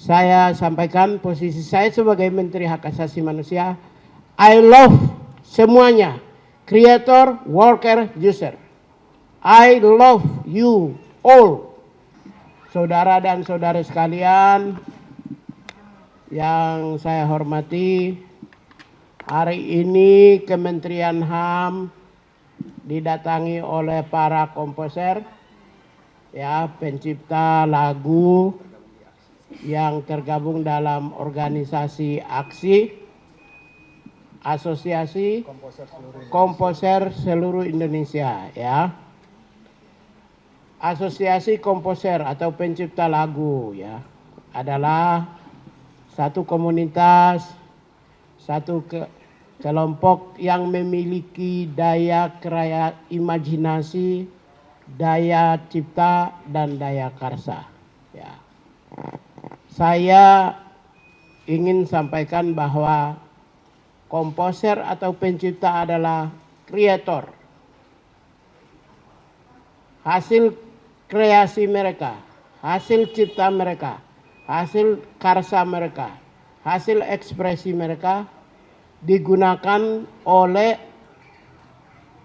saya sampaikan posisi saya sebagai Menteri Hak Asasi Manusia. I love semuanya, creator, worker, user. I love you all, saudara dan saudari sekalian yang saya hormati. Hari ini Kementerian HAM didatangi oleh para komposer, ya, pencipta lagu yang tergabung dalam organisasi AKSI, Asosiasi Komposer Seluruh Indonesia, ya. Asosiasi komposer atau pencipta lagu, ya, adalah satu komunitas, satu kelompok yang memiliki daya imajinasi, daya cipta, dan daya karsa. Ya. Saya ingin sampaikan bahwa komposer atau pencipta adalah kreator. Hasil kreasi mereka, hasil cipta mereka, hasil karsa mereka, hasil ekspresi mereka digunakan oleh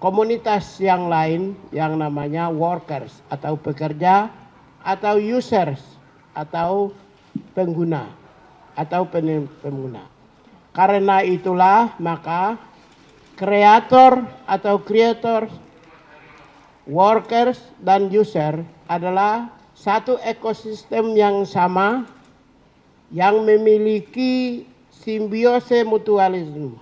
komunitas yang lain yang namanya workers atau pekerja, atau users atau pengguna atau pengguna. Karena itulah maka kreator atau creators, workers, dan user adalah satu ekosistem yang sama yang memiliki simbiose mutualisme,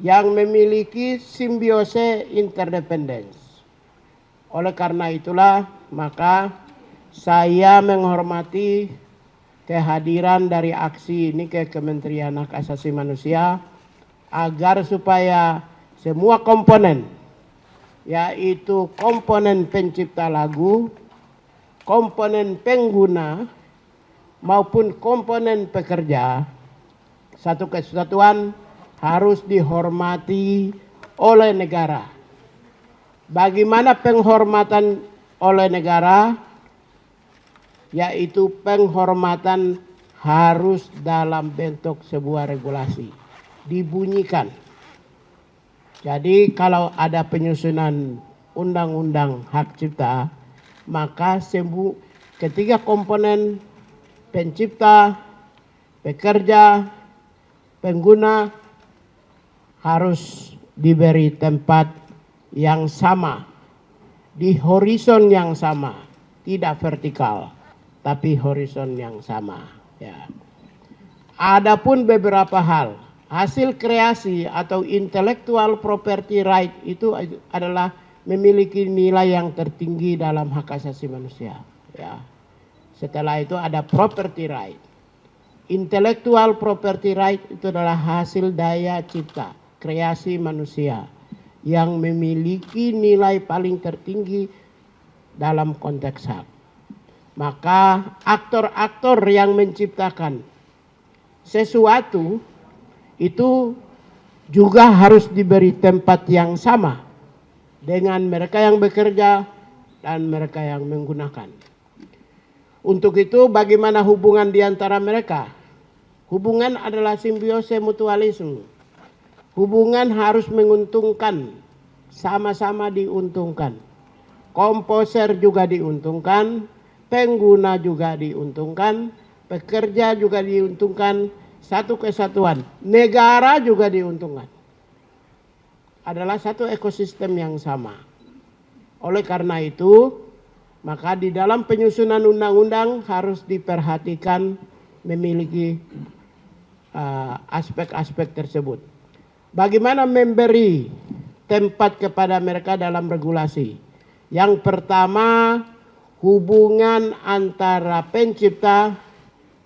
yang memiliki simbiose interdependence. Oleh karena itulah maka saya menghormati kehadiran dari aksi ini ke Kementerian Hak Asasi Manusia agar supaya semua komponen, yaitu komponen pencipta lagu, komponen pengguna, maupun komponen pekerja, satu kesatuan harus dihormati oleh negara. Bagaimana penghormatan oleh negara? Yaitu penghormatan harus dalam bentuk sebuah regulasi, dibunyikan. Jadi kalau ada penyusunan undang-undang hak cipta, maka ketiga komponen pencipta, pekerja, pengguna harus diberi tempat yang sama, di horizon yang sama, tidak vertikal, tapi horizon yang sama. Ya. Adapun beberapa hal, hasil kreasi atau intellectual property right itu adalah memiliki nilai yang tertinggi dalam hak asasi manusia. Ya. Setelah itu ada property right. Intellectual property right itu adalah hasil daya cipta, kreasi manusia yang memiliki nilai paling tertinggi dalam konteks hak. Maka aktor-aktor yang menciptakan sesuatu itu juga harus diberi tempat yang sama dengan mereka yang bekerja dan mereka yang menggunakan. Untuk itu bagaimana hubungan di antara mereka? Hubungan adalah simbiose mutualisme. Hubungan harus menguntungkan, sama-sama diuntungkan. Komposer juga diuntungkan, pengguna juga diuntungkan, pekerja juga diuntungkan, satu kesatuan. Negara juga diuntungkan. Adalah satu ekosistem yang sama. Oleh karena itu, maka di dalam penyusunan undang-undang harus diperhatikan memiliki aspek-aspek tersebut. Bagaimana memberi tempat kepada mereka dalam regulasi? Yang pertama, hubungan antara pencipta,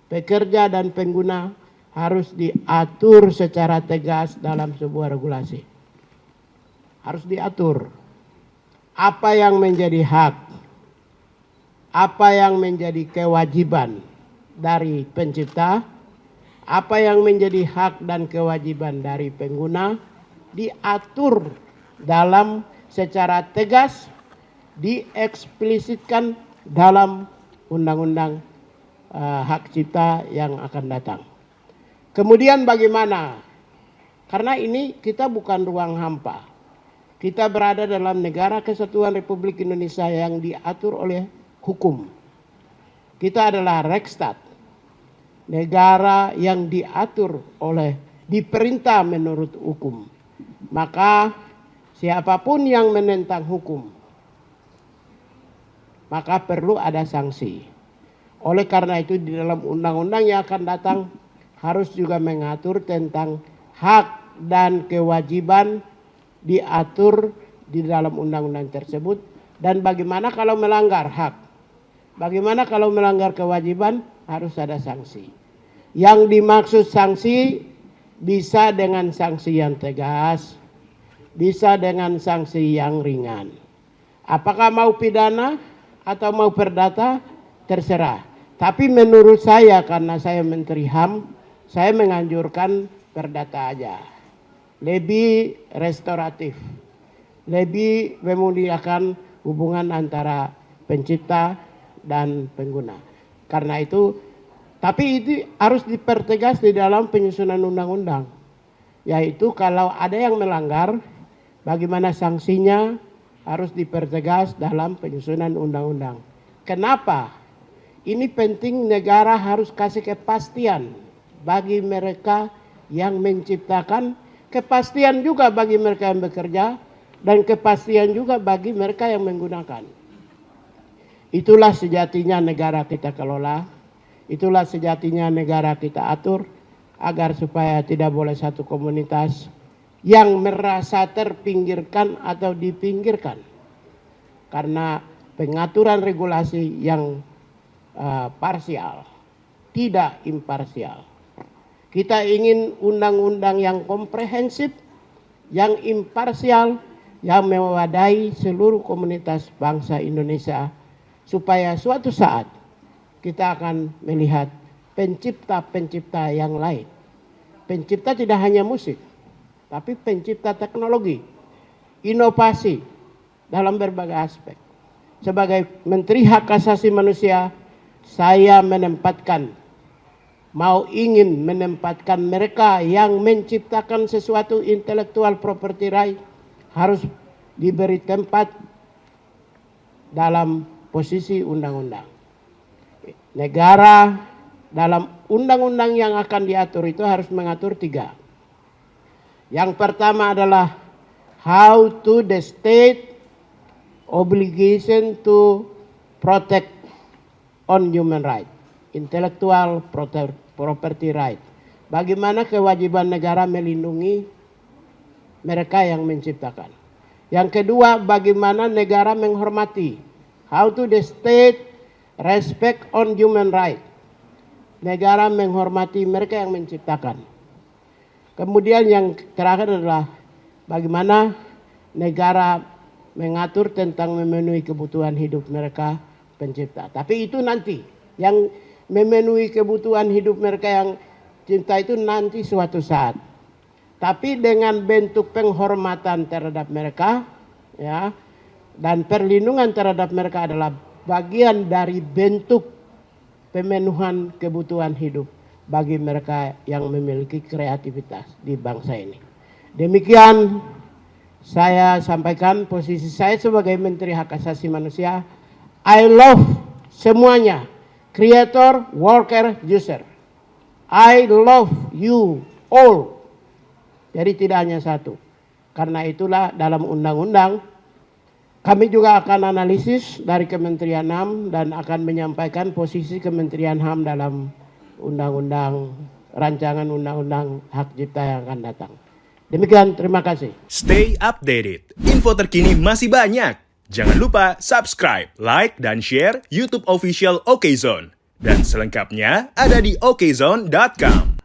pekerja, dan pengguna harus diatur secara tegas dalam sebuah regulasi. Harus diatur apa yang menjadi hak, apa yang menjadi kewajiban dari pencipta, apa yang menjadi hak dan kewajiban dari pengguna, diatur dalam secara tegas, dieksplisitkan dalam undang-undang hak cipta yang akan datang. Kemudian bagaimana? Karena ini kita bukan ruang hampa. Kita berada dalam negara kesatuan Republik Indonesia yang diatur oleh hukum. Kita adalah Rechtsstaat, negara yang diatur oleh, diperintah menurut hukum. Maka siapapun yang menentang hukum, maka perlu ada sanksi. Oleh karena itu di dalam undang-undang yang akan datang harus juga mengatur tentang hak dan kewajiban diatur di dalam undang-undang tersebut. Dan bagaimana kalau melanggar hak, bagaimana kalau melanggar kewajiban, harus ada sanksi. Yang dimaksud sanksi bisa dengan sanksi yang tegas, bisa dengan sanksi yang ringan. Apakah mau pidana atau mau perdata, terserah. Tapi menurut saya, karena saya Menteri HAM, saya menganjurkan perdata aja. Lebih restoratif, lebih memuliakan hubungan antara pencipta dan pengguna. Karena itu, tapi itu harus dipertegas di dalam penyusunan undang-undang. Yaitu kalau ada yang melanggar, bagaimana sanksinya harus dipertegas dalam penyusunan undang-undang. Kenapa? Ini penting, negara harus kasih kepastian bagi mereka yang menciptakan, kepastian juga bagi mereka yang bekerja, dan kepastian juga bagi mereka yang menggunakan. Itulah sejatinya negara kita kelola, itulah sejatinya negara kita atur, agar supaya tidak boleh satu komunitas yang merasa terpinggirkan atau dipinggirkan karena pengaturan regulasi yang parsial, tidak imparsial. Kita ingin undang-undang yang komprehensif, yang imparsial, yang mewadahi seluruh komunitas bangsa Indonesia, supaya suatu saat kita akan melihat pencipta-pencipta yang lain. Pencipta tidak hanya musik, tapi pencipta teknologi, inovasi dalam berbagai aspek. Sebagai Menteri Hak Asasi Manusia, saya ingin menempatkan mereka yang menciptakan sesuatu intellectual property right harus diberi tempat dalam posisi undang-undang. Negara dalam undang-undang yang akan diatur itu harus mengatur 3. Yang pertama adalah how to the state obligation to protect on human right, intellectual property right. Bagaimana kewajiban negara melindungi mereka yang menciptakan. Yang kedua, bagaimana negara menghormati, how to the state respect on human right. Negara menghormati mereka yang menciptakan. Kemudian yang terakhir adalah bagaimana negara mengatur tentang memenuhi kebutuhan hidup mereka pencipta. Tapi itu nanti, yang memenuhi kebutuhan hidup mereka yang cinta itu nanti suatu saat. Tapi dengan bentuk penghormatan terhadap mereka, ya, dan perlindungan terhadap mereka adalah bagian dari bentuk pemenuhan kebutuhan hidup bagi mereka yang memiliki kreativitas di bangsa ini. Demikian saya sampaikan posisi saya sebagai Menteri Hak Asasi Manusia. I love semuanya, creator, worker, user. I love you all. Jadi tidak hanya satu. Karena itulah dalam undang-undang kami juga akan analisis dari Kementerian HAM dan akan menyampaikan posisi Kementerian HAM dalam undang-undang, rancangan undang-undang hak cipta yang akan datang. Demikian, terima kasih. Stay updated. Info terkini masih banyak. Jangan lupa subscribe, like, dan share YouTube official OKZone. Dan selengkapnya ada di okezone.com.